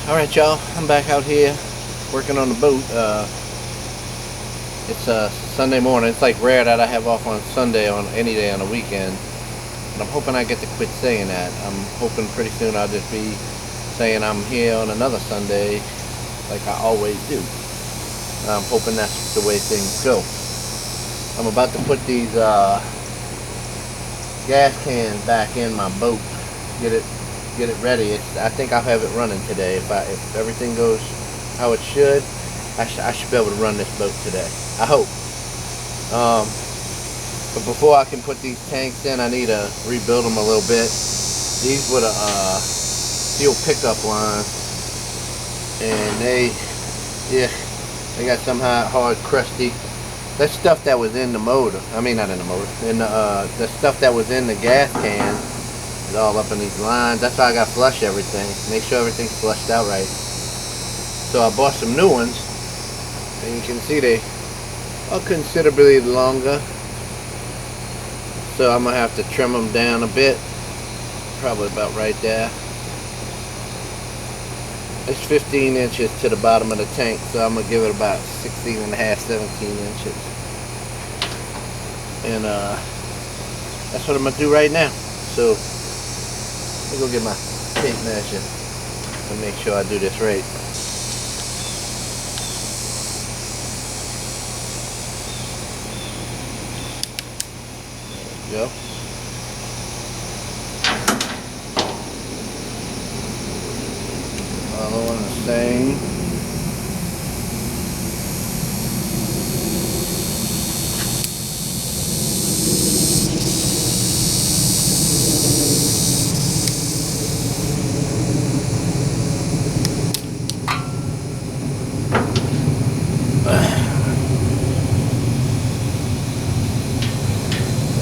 Alright y'all, I'm back out here working on the boat. It's Sunday morning. It's like rare that I have off on Sunday on any day on the weekend. And I'm hoping I get to quit saying that. I'm hoping pretty soon I'll just be saying I'm here on another Sunday like I always do. I'm hoping that's the way things go. I'm about to put these gas cans back in my boat. Get it ready. I think I'll have it running today. If everything goes how it should, I should be able to run this boat today. I hope. But before I can put these tanks in, I need to rebuild them a little bit. These were the steel pickup lines, and they got some hard, crusty. That stuff that was in the motor. I mean, not in the motor. In the stuff that was in the gas can. It's all up in these lines. That's why I got to flush everything. Make sure everything's flushed out right. So I bought some new ones, and you can see they are considerably longer. So I'm gonna have to trim them down a bit. Probably about right there. It's 15 inches to the bottom of the tank, so I'm gonna give it about 16 and a half, 17 inches. And that's what I'm gonna do right now. So let me go get my tape measure and make sure I do this right. There we go. All on the same.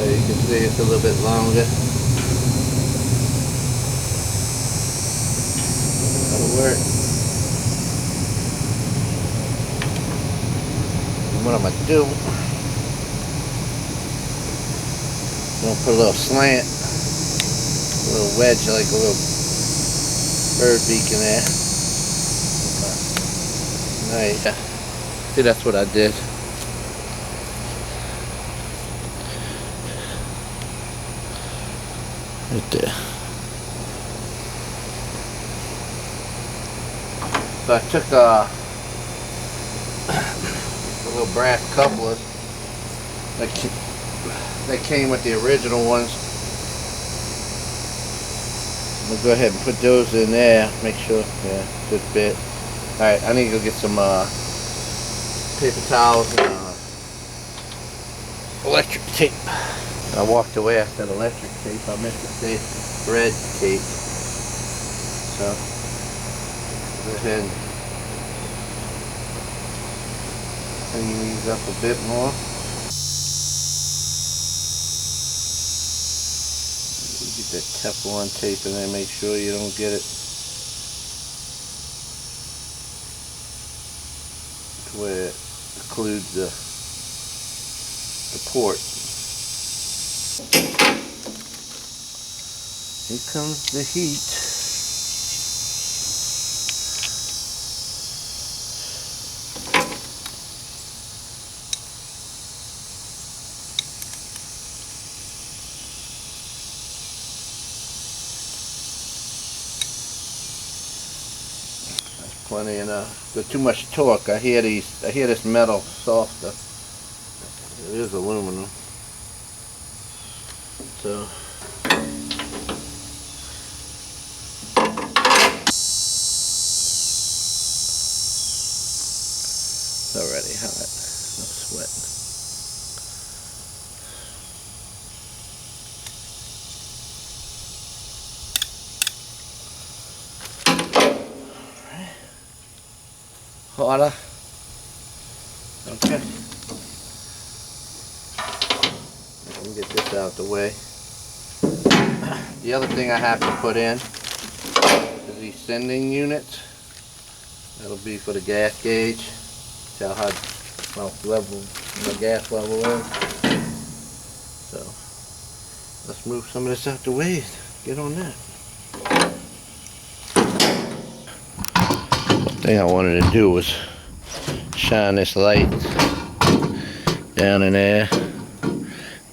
You can see it's a little bit longer. That'll work. And what I'm going to do, I'm going to put a little slant, a little wedge, like a little bird beak in there. Nice. See, that's what I did. Right there. So I took a little brass couplers that came with the original ones. I'm gonna go ahead and put those in there. Make sure, yeah, good bit. All right, I need to go get some paper towels and electric tape. I walked away. I said electric tape. I meant to say red tape. So go ahead and clean these up a bit more. Get that Teflon tape in there. Make sure you don't get it to where it occludes the port. Here comes the heat. That's plenty enough. Got too much torque. I hear this metal softer. It is aluminum. So it's already hot. No sweat. Hotter. Okay. Let me get this out the way. The other thing I have to put in is these sending units. That'll be for the gas gauge. Tell how level the gas level is. So let's move some of this out the way. Get on that. thing I wanted to do was shine this light down in there,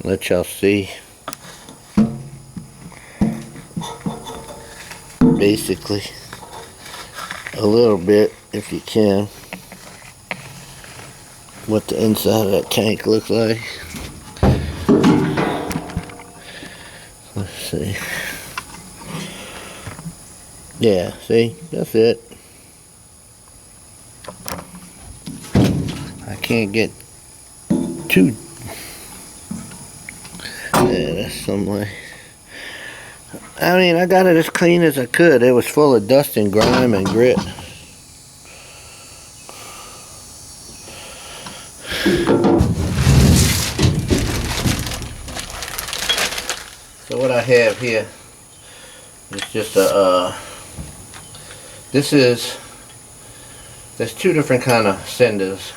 let y'all see basically a little bit, if you can, what the inside of that tank looks like. Let's see. Yeah, see, that's it. I can't get too, yeah, that's some way. I mean, I got it as clean as I could. It was full of dust and grime and grit. So what I have here is just a, there's two different kind of senders.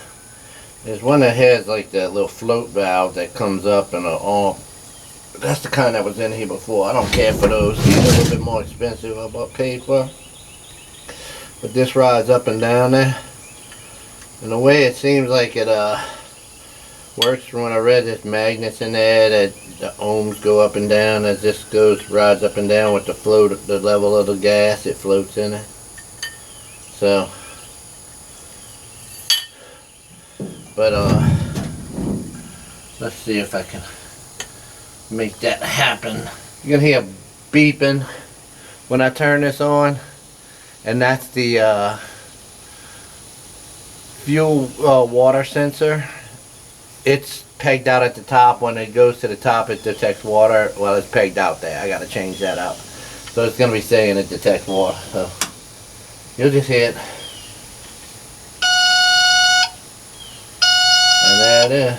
There's one that has like that little float valve that comes up and that's the kind that was in here before. I don't care for those. These are a little bit more expensive. I paid for. But this rides up and down there. And the way it seems like it works from when I read, there's magnets in there that the ohms go up and down as this rides up and down with the level of the gas. It floats in it. So, but let's see if I can make that happen. You're gonna hear beeping when I turn this on, and that's the fuel water sensor. It's pegged out at the top. When it goes to the top, it detects water. Well, it's pegged out there. I gotta change that out. So it's gonna be saying it detects water. So you'll just hear it. And there it is.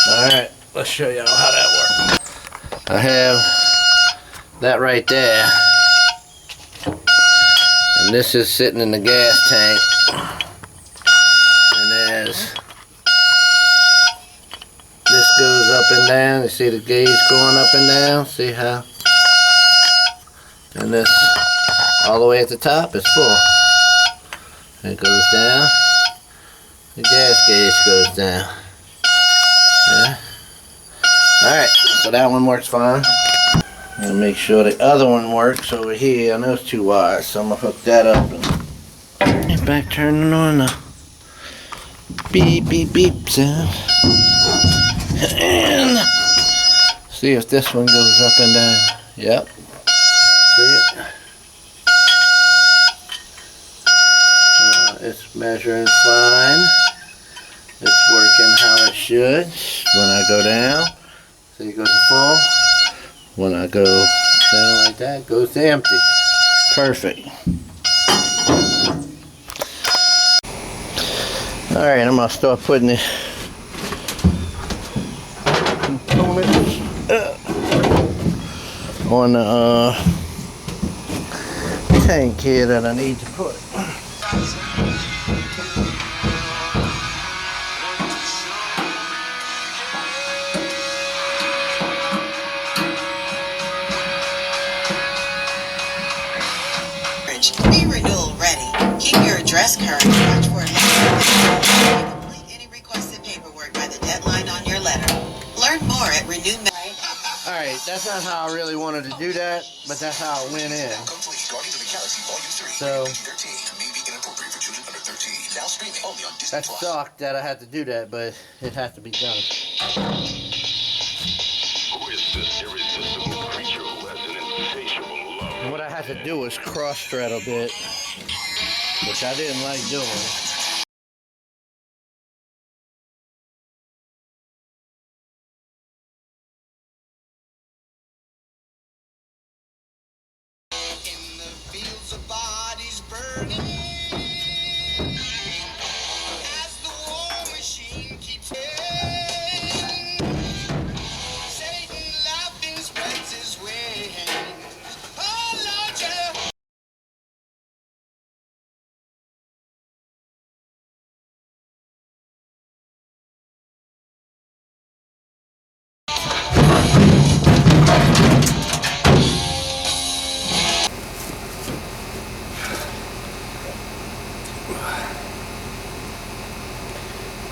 Alright, let's show you how that works. I have that right there. And this is sitting in the gas tank. And as this goes up and down, you see the gauge going up and down? See how? And this all the way at the top is full. It goes down. The gas gauge goes down. Yeah. Alright, so that one works fine. I'm going to make sure the other one works over here on those two wires. So I'm going to hook that up and get back turning on the beep beep beep sound. And see if this one goes up and down. Yep. See it? It's measuring fine. It's working how it should. When I go down, see it goes to full. When I go down like that, it goes to empty. Perfect. Alright, I'm going to start putting the components on the tank here that I need to put. Be renewal ready. Keep your address current. Watch for a complete any requested paperwork by the deadline on your letter. Learn more at Renew. Alright, that's not how I really wanted to do that, but that's how it went in. So that sucked that I had to do that, but it has to be done. And what I had to do was cross-thread a bit, which I didn't like doing.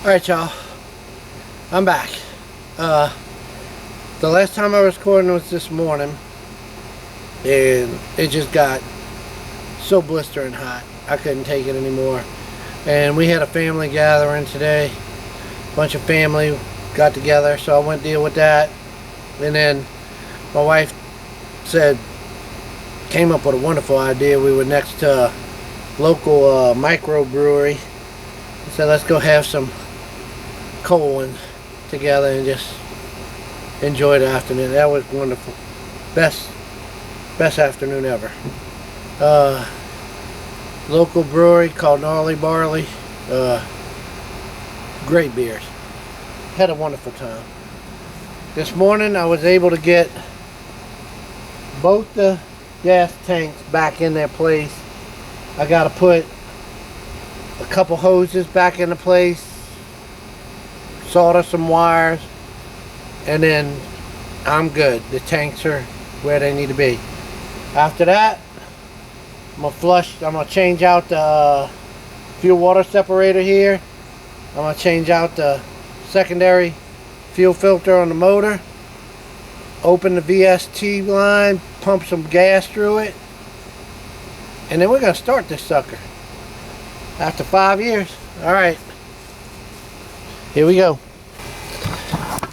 Alright, y'all. I'm back. The last time I was recording was this morning, and it just got so blistering hot. I couldn't take it anymore. And we had a family gathering today. A bunch of family got together, so I went to deal with that. And then my wife came up with a wonderful idea. We were next to a local microbrewery. So let's go have some cold one together and just enjoy the afternoon. That was wonderful. Best afternoon ever. Local brewery called Gnarly Barley. Great beers. Had a wonderful time. This morning I was able to get both the gas tanks back in their place. I got to put a couple hoses back into place, solder some wires, and then I'm good. The tanks are where they need to be. After that, I'm gonna change out the fuel water separator here. I'm gonna change out the secondary fuel filter on the motor, open the VST line, pump some gas through it, and then we're gonna start this sucker after 5 years. All right, here we go.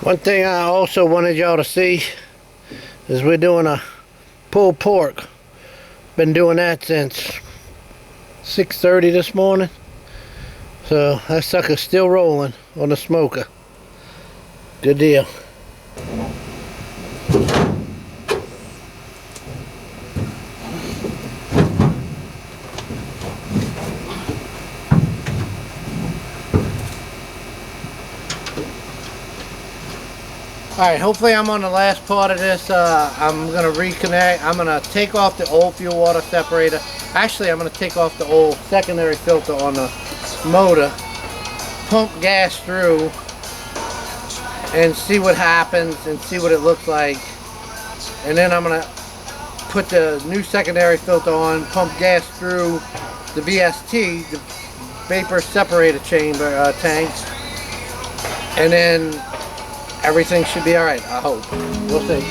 One thing I also wanted y'all to see is we're doing a pulled pork. Been doing that since 6:30 this morning. So that sucker's still rolling on the smoker. Good deal. Alright, hopefully I'm on the last part of this. I'm going to reconnect. I'm going to take off the old fuel water separator. Actually, I'm going to take off the old secondary filter on the motor, pump gas through, and see what happens and see what it looks like. And then I'm going to put the new secondary filter on, pump gas through the VST, the vapor separator chamber tanks, and then everything should be alright, I hope. We'll see.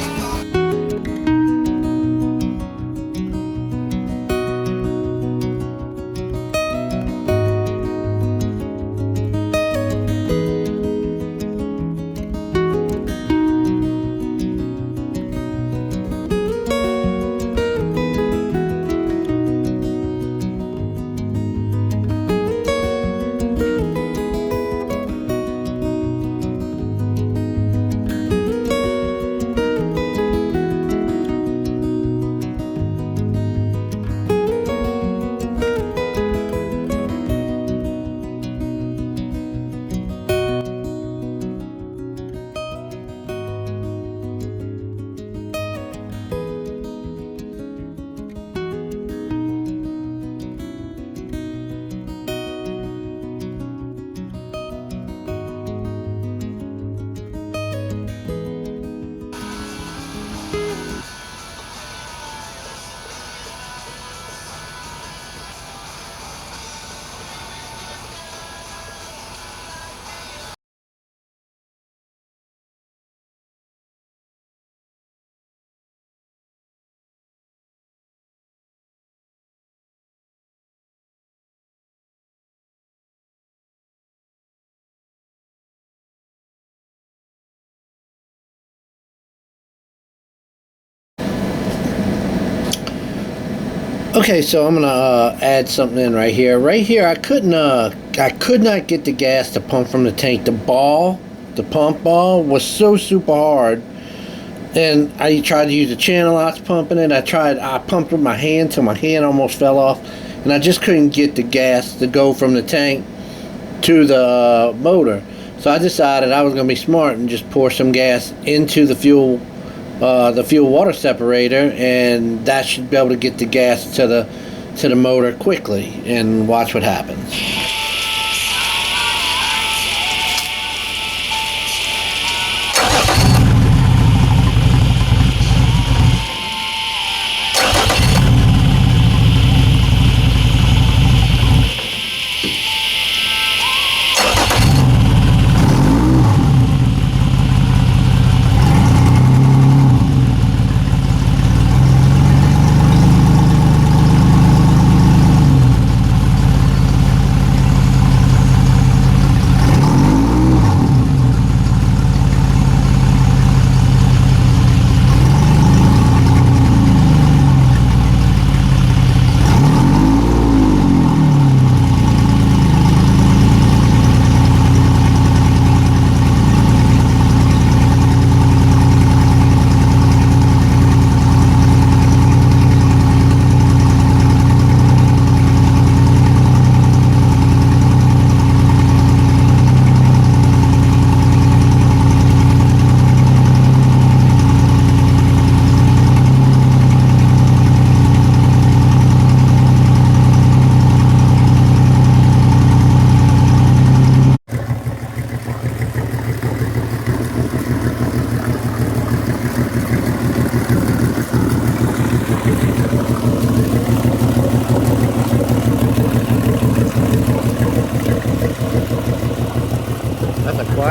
Okay, so I'm gonna add something in right here. Right here, I could not get the gas to pump from the tank. The pump ball was so super hard, and I tried to use the channel locks pumping it. I pumped with my hand till my hand almost fell off, and I just couldn't get the gas to go from the tank to the motor. So I decided I was gonna be smart and just pour some gas into the fuel water separator, and that should be able to get the gas to the motor quickly, and watch what happens.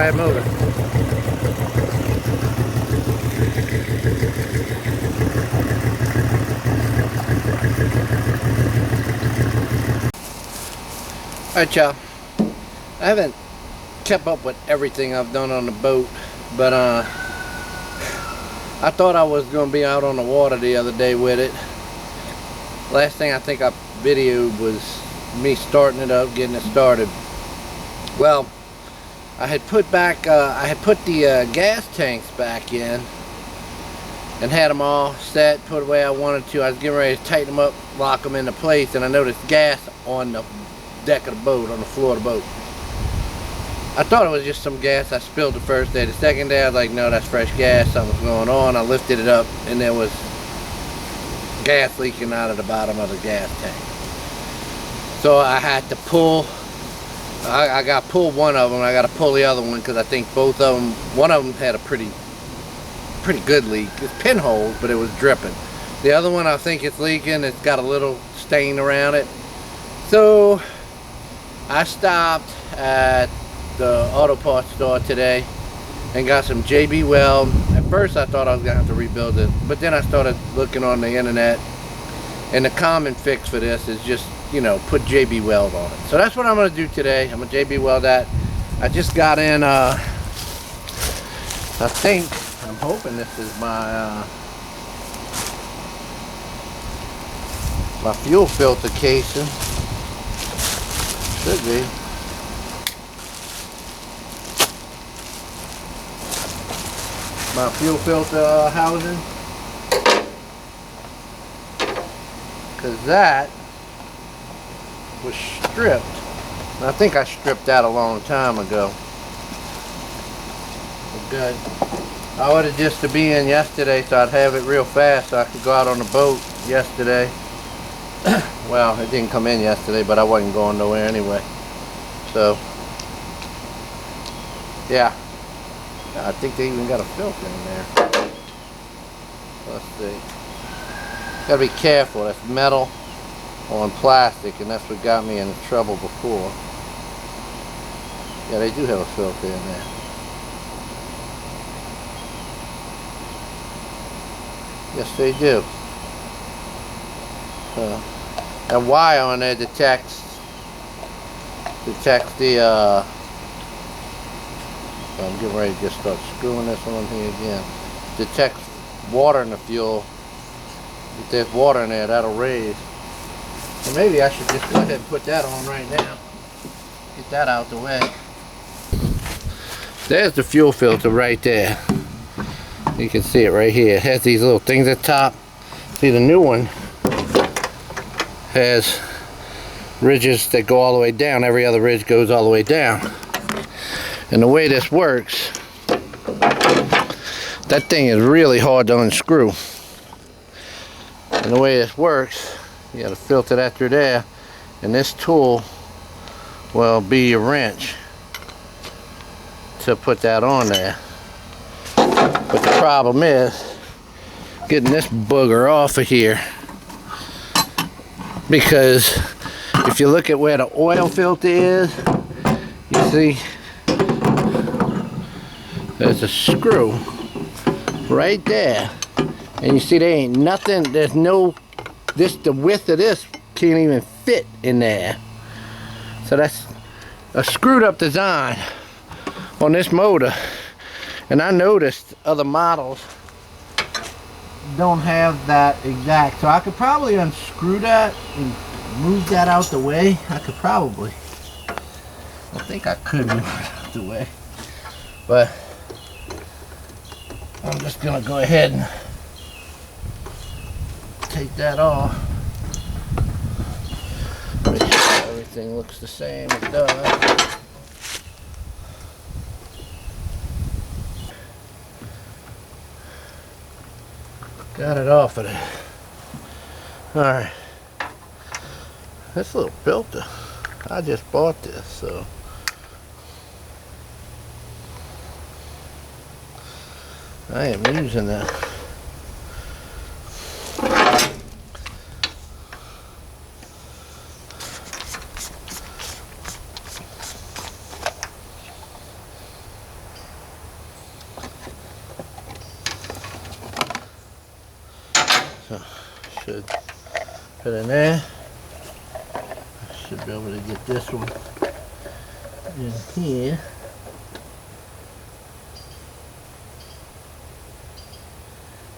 quiet motor. Alright, y'all. I haven't kept up with everything I've done on the boat, but I thought I was going to be out on the water the other day with it. Last thing I think I videoed was me starting it up, getting it started. Well, I had put the gas tanks back in and had them all set, put the way I wanted to. I was getting ready to tighten them up, lock them into place, and I noticed gas on the deck of the boat, on the floor of the boat. I thought it was just some gas I spilled the first day. The second day I was like, no, that's fresh gas, something's going on. I lifted it up and there was gas leaking out of the bottom of the gas tank. So I had to pull, I got to pull one of them, I got to pull the other one because I think both of them, one of them had a pretty good leak. It's pinholes, but it was dripping. The other one I think it's leaking, it's got a little stain around it. So I stopped at the auto parts store today and got some JB Weld. At first I thought I was gonna have to rebuild it, but then I started looking on the internet, and the common fix for this is just, you know, put JB Weld on it. So that's what I'm gonna do today. I'm gonna JB Weld that. I just got in I'm hoping this is my my fuel filter casing. Should be. My fuel filter housing. Because that was stripped. And I think I stripped that a long time ago. Good. I ordered just to be in yesterday so I'd have it real fast so I could go out on the boat yesterday. Well, it didn't come in yesterday, but I wasn't going nowhere anyway. So, yeah. I think they even got a filter in there. Let's see. Gotta be careful. That's metal on plastic, and that's what got me in trouble before. Yeah, they do have a filter in there. Yes, they do. That wire on there detects the I'm getting ready to just start screwing this on here again. Detects water in the fuel. If there's water in there, that'll raise. So maybe I should just go ahead and put that on right now. Get that out the way. There's the fuel filter right there. You can see it right here. It has these little things at the top. See, the new one has ridges that go all the way down. Every other ridge goes all the way down. And the way this works, that thing is really hard to unscrew. And the way this works, you got to filter that through there, and this tool will be your wrench to put that on there. But the problem is getting this booger off of here, because if you look at where the oil filter is, you see there's a screw right there, and you see there ain't nothing, there's no, the width of this can't even fit in there. So that's a screwed up design on this motor, and I noticed other models don't have that exact. So I could probably unscrew that and move that out the way. I think I could move it out the way, but I'm just gonna go ahead and take that off. Make sure everything looks the same. It does. Got it off of there. Alright. This little filter, I just bought this, so I am using that. So should put in there. Should be able to get this one in here.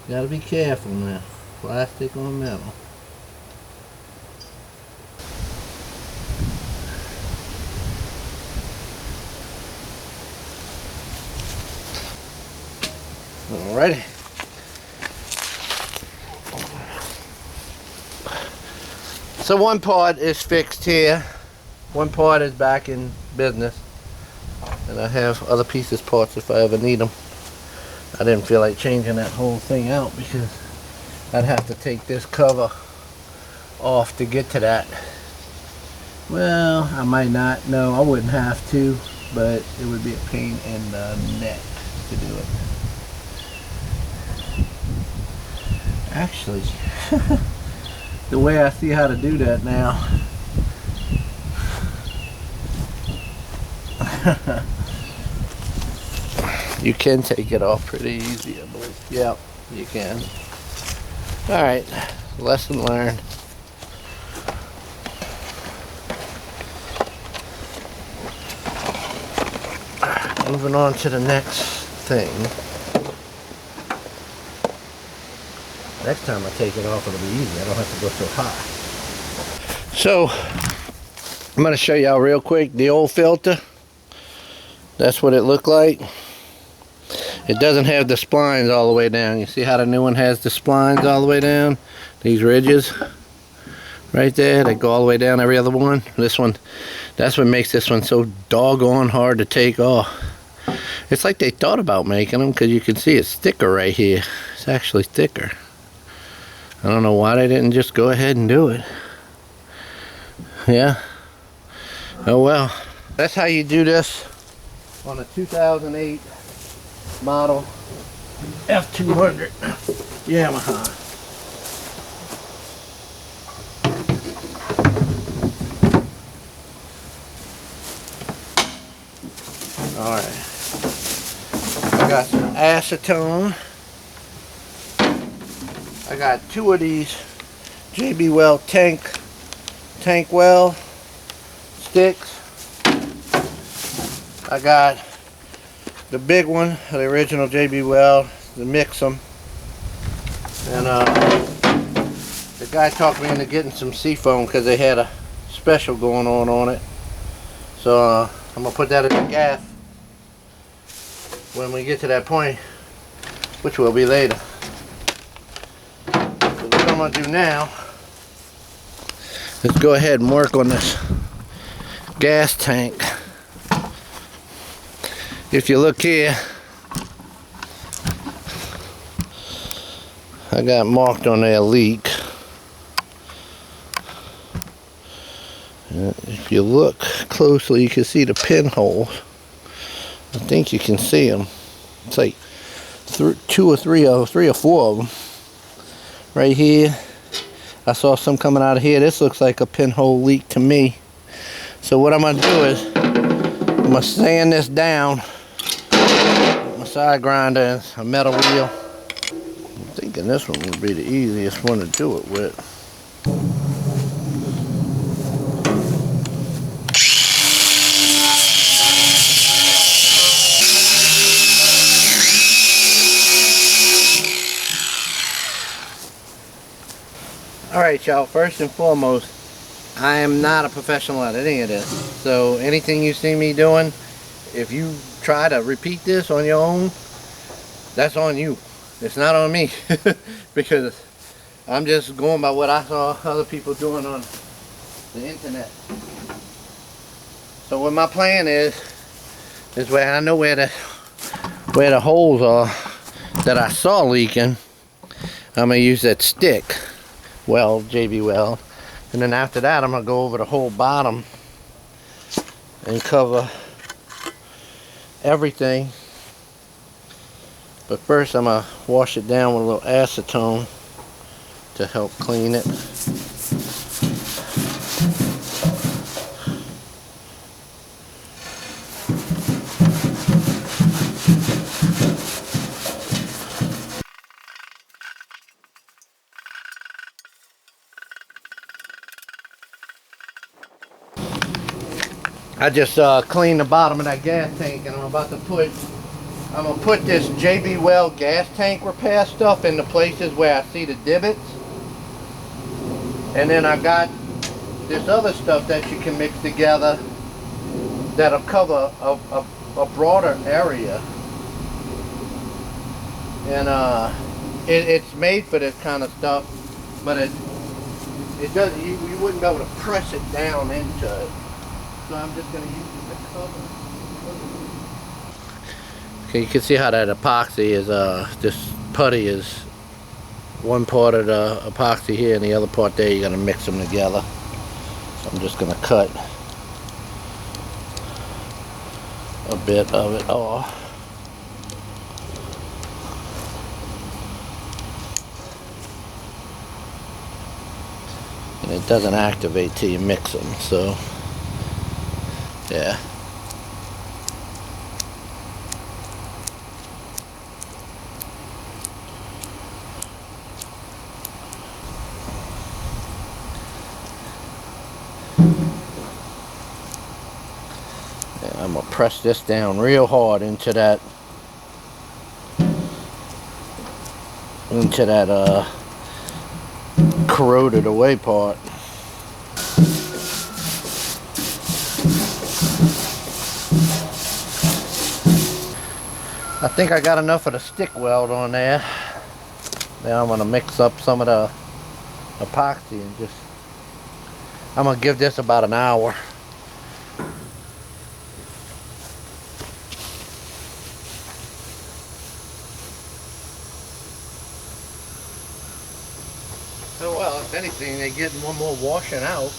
Gotta be careful now. Plastic on metal. Alrighty. So one part is fixed here. One part is back in business. And I have other pieces, parts if I ever need them. I didn't feel like changing that whole thing out because I'd have to take this cover off to get to that. Well, I might not. No, I wouldn't have to, but it would be a pain in the neck to do it. Actually, the way I see how to do that now. You can take it off pretty easy, I believe. Yep, you can. Alright, lesson learned. Moving on to the next thing. Next time I take it off, it'll be easy. I don't have to go so high. So, I'm going to show y'all real quick the old filter. That's what it looked like. It doesn't have the splines all the way down. You see how the new one has the splines all the way down? These ridges right there, they go all the way down every other one. This one, that's what makes this one so doggone hard to take off. It's like they thought about making them because you can see it's thicker right here. It's actually thicker. I don't know why they didn't just go ahead and do it. Yeah. Oh well. That's how you do this on a 2008 model F200 Yamaha. Alright. I got some acetone. I got 2 of these JB Well tank well sticks. I got the big one, the original JB Well, to mix them. And the guy talked me into getting some seafoam because they had a special going on it. So I'm gonna put that in the gaff when we get to that point, which will be later. So what I'm gonna do now is go ahead and work on this gas tank. If you look here, I got marked on there leak. If you look closely, you can see the pinholes. I think you can see them. It's like 2 or 3 or 4 of them. Right here, I saw some coming out of here. This looks like a pinhole leak to me. So what I'm gonna do is, I'm gonna sand this down with my side grinder and a metal wheel. I'm thinking this one would be the easiest one to do it with. Alright y'all, first and foremost, I am not a professional at any of this. So anything you see me doing, if you try to repeat this on your own, that's on you. It's not on me. Because I'm just going by what I saw other people doing on the internet. So what my plan is where I know where the holes are that I saw leaking, I'm going to use that stick. Well, JB Well, and then after that I'm gonna go over the whole bottom and cover everything. But first I'm gonna wash it down with a little acetone to help clean it. I just cleaned the bottom of that gas tank, and I'm gonna put this JB Weld gas tank repair stuff in the places where I see the divots. And then I got this other stuff that you can mix together that'll cover a broader area. And it's made for this kind of stuff, but it doesn't, you wouldn't be able to press it down into it. So I'm just going to use it to cover. Okay, you can see how that epoxy is, this putty is one part of the epoxy here and the other part there. You're going to mix them together. So I'm just going to cut a bit of it off. And it doesn't activate till you mix them, so yeah. And I'm gonna press this down real hard into that corroded away part. I think I got enough of the stick weld on there. Now I'm going to mix up some of the epoxy and I'm going to give this about an hour. Oh well, if anything, they're getting one more washing out.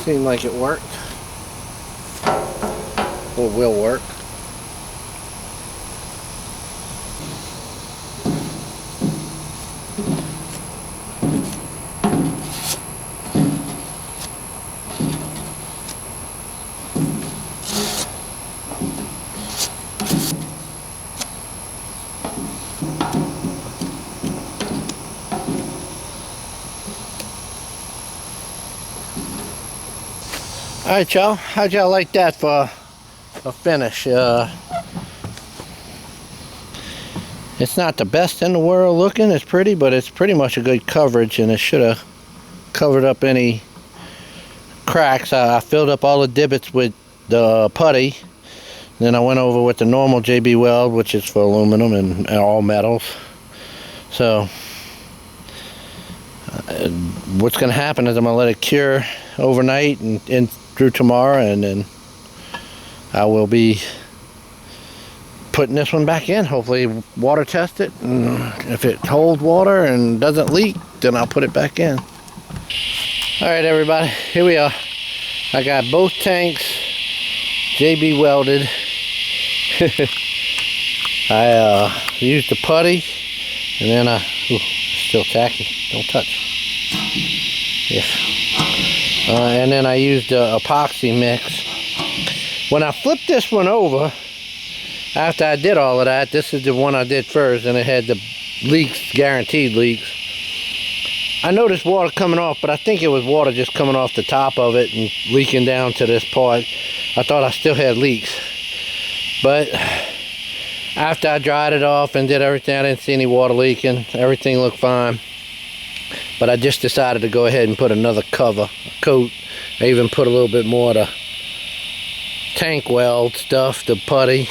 Seemed like it worked, or will work. Alright y'all, how'd y'all like that for a finish? It's not the best in the world looking, it's pretty, but it's pretty much a good coverage, and it should have covered up any cracks. I filled up all the divots with the putty, then I went over with the normal JB Weld, which is for aluminum and all metals. So what's going to happen is I'm going to let it cure overnight and through tomorrow, and then I will be putting this one back in, hopefully water test it, and if it holds water and doesn't leak, then I'll put it back in. Alright everybody, here we are. I got both tanks JB welded. I used the putty, and then still tacky, don't touch. Yeah. And then I used the epoxy mix. When I flipped this one over, after I did all of that, this is the one I did first, and it had the leaks, guaranteed leaks. I noticed water coming off, but I think it was water just coming off the top of it and leaking down to this part. I thought I still had leaks. But after I dried it off and did everything, I didn't see any water leaking. Everything looked fine. But I just decided to go ahead and put another coat. I even put a little bit more of the tank weld stuff, the putty.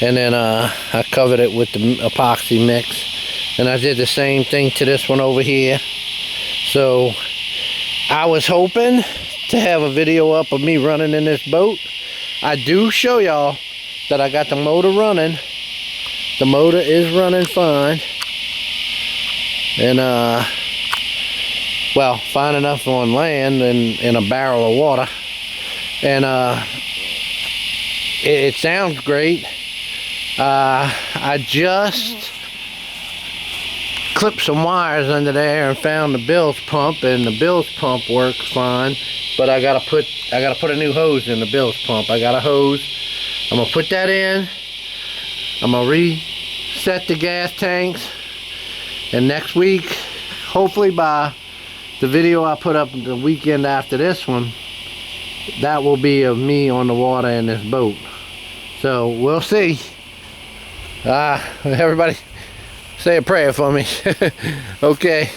And then I covered it with the epoxy mix. And I did the same thing to this one over here. So I was hoping to have a video up of me running in this boat. I do show y'all that I got the motor running. The motor is running fine. And well, fine enough on land and in a barrel of water. And it sounds great. I just clipped some wires under there and found the bilge pump, and the bilge pump works fine. But I gotta put a new hose in the bilge pump. I got a hose. I'm gonna put that in. I'm gonna reset the gas tanks, and next week, hopefully by the video I put up the weekend after this one, that will be of me on the water in this boat. So we'll see. Everybody say a prayer for me. Okay.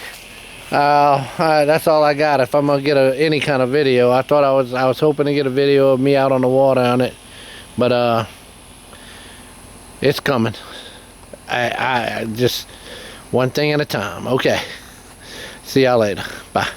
That's all I got. If I'm gonna get any kind of video, I thought I was hoping to get a video of me out on the water on it, but it's coming. I just one thing at a time. Okay. See y'all later. Bye.